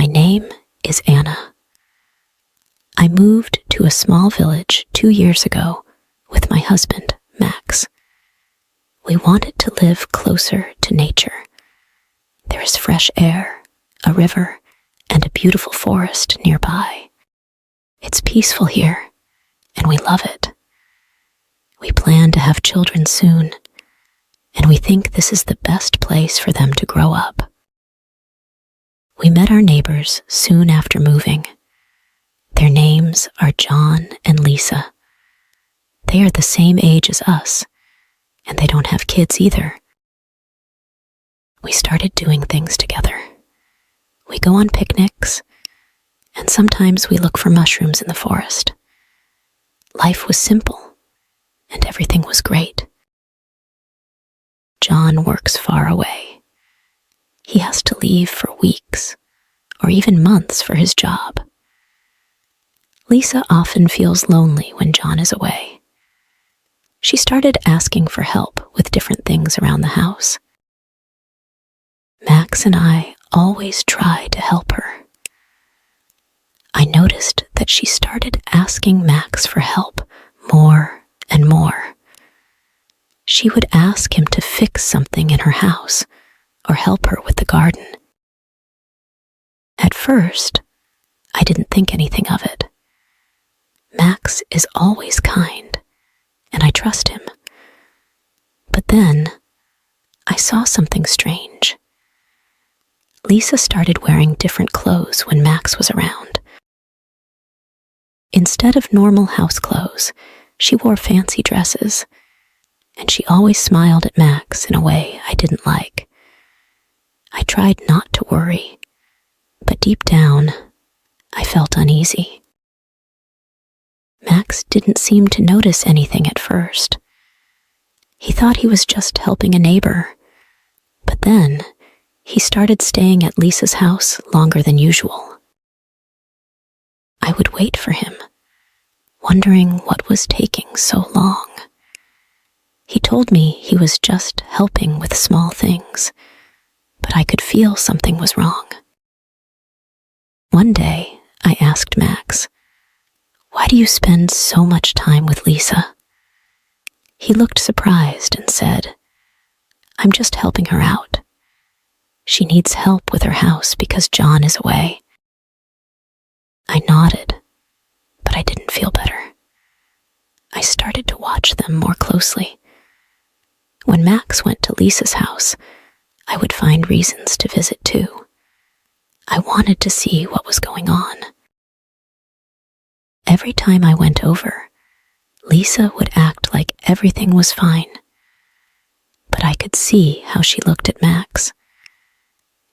My name is Anna. I moved to a small village 2 years ago with my husband, Max. We wanted to live closer to nature. There is fresh air, a river, and a beautiful forest nearby. It's peaceful here, and we love it. We plan to have children soon, and we think this is the best place for them to grow up. We met our neighbors soon after moving. Their names are John and Lisa. They are the same age as us, and they don't have kids either. We started doing things together. We go on picnics, and sometimes we look for mushrooms in the forest. Life was simple, and everything was great. John works far away. He has to leave for weeks, or even months for his job. Lisa often feels lonely when John is away. She started asking for help with different things around the house. Max and I always try to help her. I noticed that she started asking Max for help more and more. She would ask him to fix something in her house or help her with the garden. At first, I didn't think anything of it. Max is always kind, and I trust him. But then, I saw something strange. Lisa started wearing different clothes when Max was around. Instead of normal house clothes, she wore fancy dresses, and she always smiled at Max in a way I didn't like. I tried not to worry, but deep down, I felt uneasy. Max didn't seem to notice anything at first. He thought he was just helping a neighbor, but then he started staying at Lisa's house longer than usual. I would wait for him, wondering what was taking so long. He told me he was just helping with small things, but I could feel something was wrong. One day, I asked Max, "Why do you spend so much time with Lisa?" He looked surprised and said, "I'm just helping her out. She needs help with her house because John is away." I nodded, but I didn't feel better. I started to watch them more closely. When Max went to Lisa's house, I would find reasons to visit too. I wanted to see what was going on. Every time I went over, Lisa would act like everything was fine. But I could see how she looked at Max.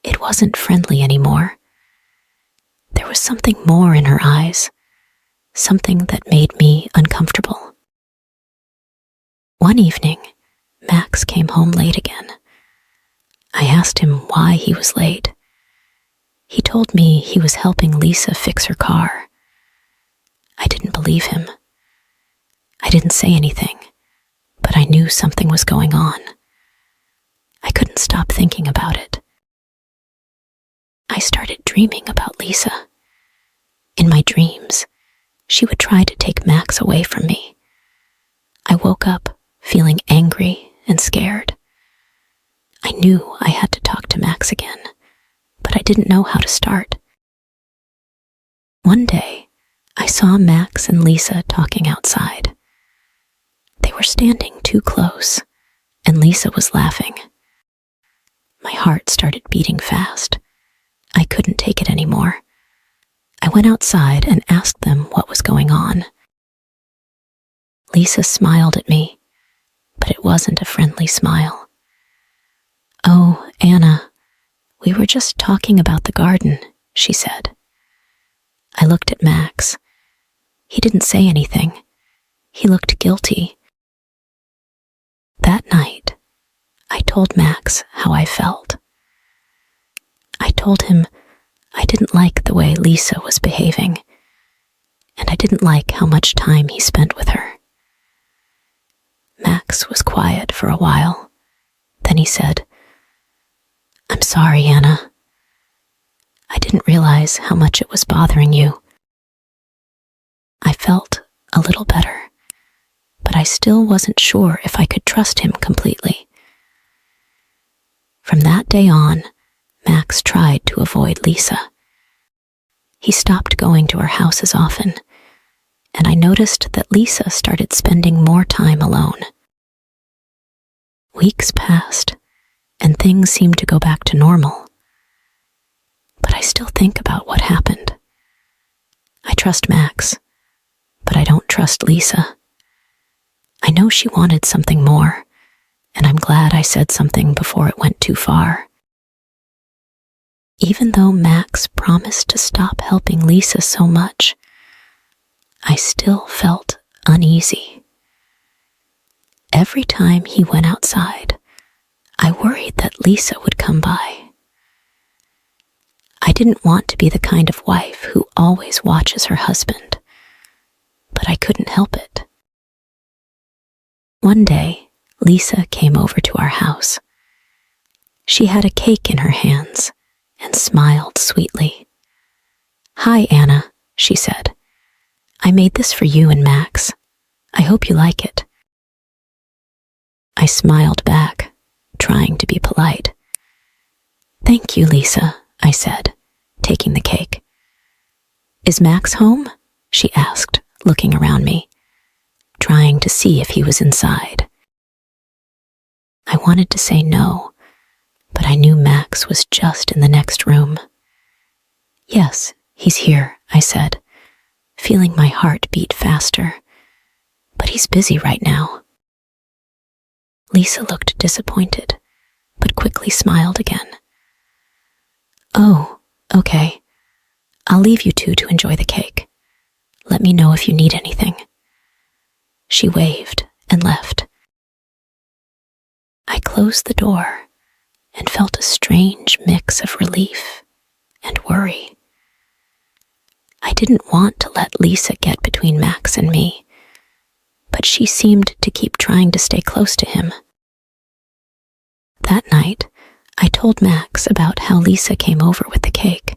It wasn't friendly anymore. There was something more in her eyes, something that made me uncomfortable. One evening, Max came home late again. I asked him why he was late. He told me he was helping Lisa fix her car. I didn't believe him. I didn't say anything, but I knew something was going on. I couldn't stop thinking about it. I started dreaming about Lisa. In my dreams, she would try to take Max away from me. I woke up feeling angry and scared. I knew I had to talk to Max again, but I didn't know how to start. One day, I saw Max and Lisa talking outside. They were standing too close, and Lisa was laughing. My heart started beating fast. I couldn't take it anymore. I went outside and asked them what was going on. Lisa smiled at me, but it wasn't a friendly smile. "Oh, Anna, we were just talking about the garden," she said. I looked at Max. He didn't say anything. He looked guilty. That night, I told Max how I felt. I told him I didn't like the way Lisa was behaving, and I didn't like how much time he spent with her. Max was quiet for a while. Then he said, "I'm sorry, Anna. I didn't didn't realize how much it was bothering you." I felt a little better, but I still wasn't sure if I could trust him completely. From that day on, Max tried to avoid Lisa. He stopped going to her house as often, and I noticed that Lisa started spending more time alone. Weeks passed, and things seemed to go back to normal. But I still think about what happened. I trust Max, but I don't trust Lisa. I know she wanted something more, and I'm glad I said something before it went too far. Even though Max promised to stop helping Lisa so much, I still felt uneasy. Every time he went outside, I worried that Lisa would come by. I didn't want to be the kind of wife who always watches her husband, but I couldn't help it. One day, Lisa came over to our house. She had a cake in her hands and smiled sweetly. "Hi, Anna," she said. "I made this for you and Max. I hope you like it." I smiled back, trying to be polite. "Thank you, Lisa," I said, taking the cake. "Is Max home?" she asked, looking around me, trying to see if he was inside. I wanted to say no, but I knew Max was just in the next room. "Yes, he's here," I said, feeling my heart beat faster. "But he's busy right now." Lisa looked disappointed, but quickly smiled again. "Oh, okay. I'll leave you two to enjoy the cake. Let me know if you need anything." She waved and left. I closed the door and felt a strange mix of relief and worry. I didn't want to let Lisa get between Max and me, but she seemed to keep trying to stay close to him. That night, I told Max about how Lisa came over with the cake.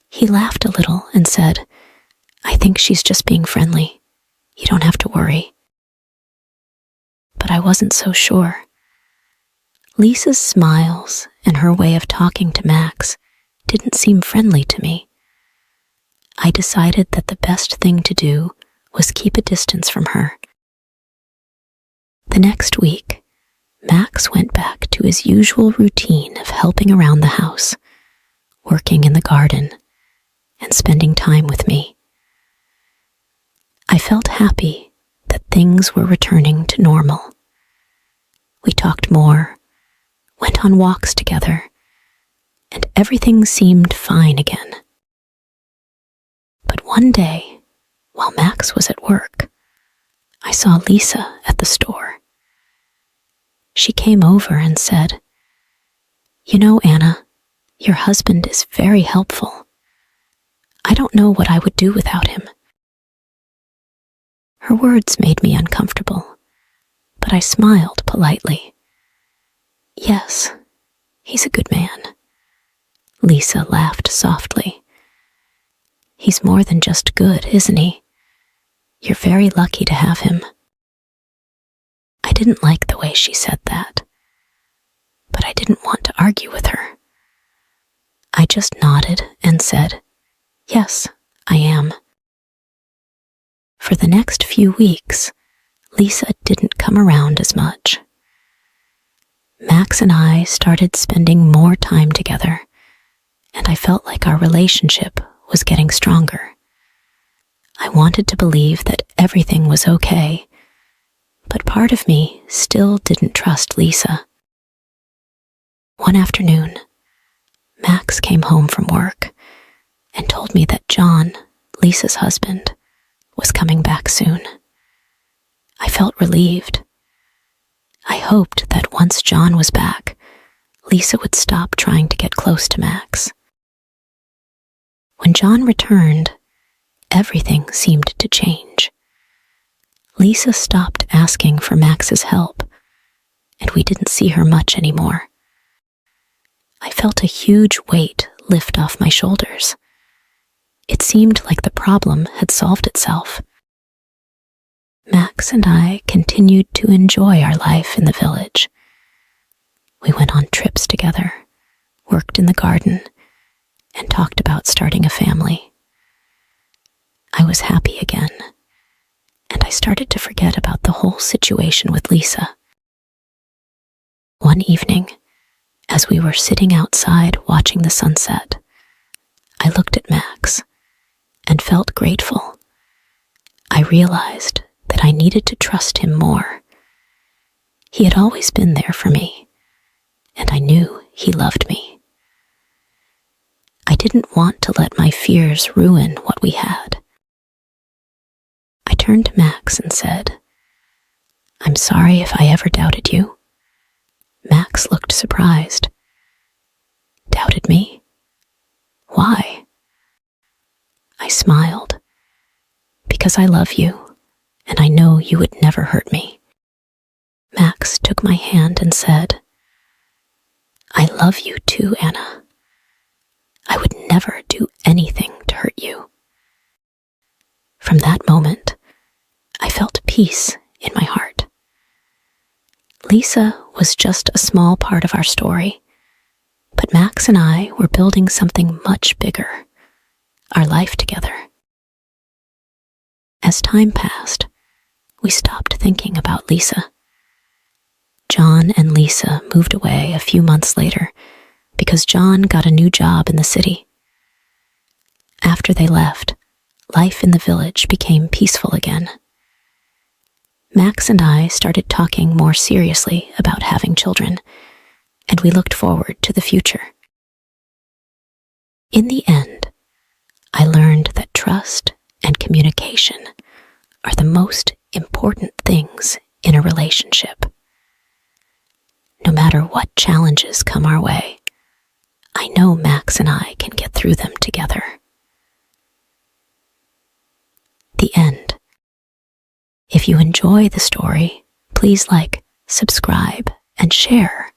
He laughed a little and said, "I think she's just being friendly. You don't have to worry." But I wasn't so sure. Lisa's smiles and her way of talking to Max didn't seem friendly to me. I decided that the best thing to do was keep a distance from her. The next week, Max went back to his usual routine of helping around the house, working in the garden, and spending time with me. I felt happy that things were returning to normal. We talked more, went on walks together, and everything seemed fine again. But one day, while Max was at work, I saw Lisa at the store. She came over and said, "You know, Anna, your husband is very helpful. I don't know what I would do without him." Her words made me uncomfortable, but I smiled politely. "Yes, he's a good man." Lisa laughed softly. "He's more than just good, isn't he? You're very lucky to have him." I didn't like the way she said that, but I didn't want to argue with her. I just nodded and said, "Yes, I am." For the next few weeks, Lisa didn't come around as much. Max and I started spending more time together, and I felt like our relationship was getting stronger. I wanted to believe that everything was okay, but part of me still didn't trust Lisa. One afternoon, Max came home from work and told me that John, Lisa's husband, was coming back soon. I felt relieved. I hoped that once John was back, Lisa would stop trying to get close to Max. When John returned, everything seemed to change. Lisa stopped asking for Max's help, and we didn't see her much anymore. I felt a huge weight lift off my shoulders. It seemed like the problem had solved itself. Max and I continued to enjoy our life in the village. We went on trips together, worked in the garden, and talked about starting a family. I was happy again, and I started to forget about the whole situation with Lisa. One evening, as we were sitting outside watching the sunset, I looked at Max and felt grateful. I realized that I needed to trust him more. He had always been there for me, and I knew he loved me. I didn't want to let my fears ruin what we had. I turned to Max and said, "I'm sorry if I ever doubted you." Max looked surprised. "Doubted me? Why?" I smiled. "Because I love you, and I know you would never hurt me." Max took my hand and said, "I love you too, Anna. I would never do anything to hurt you." From that moment, I felt peace in my heart. Lisa was just a small part of our story, but Max and I were building something much bigger, our life together. As time passed, we stopped thinking about Lisa. John and Lisa moved away a few months later because John got a new job in the city. After they left, life in the village became peaceful again. Max and I started talking more seriously about having children, and we looked forward to the future. In the end, I learned that trust and communication are the most important things in a relationship. No matter what challenges come our way, I know Max and I can get through them together. The end. If you enjoy the story, please like, subscribe, and share.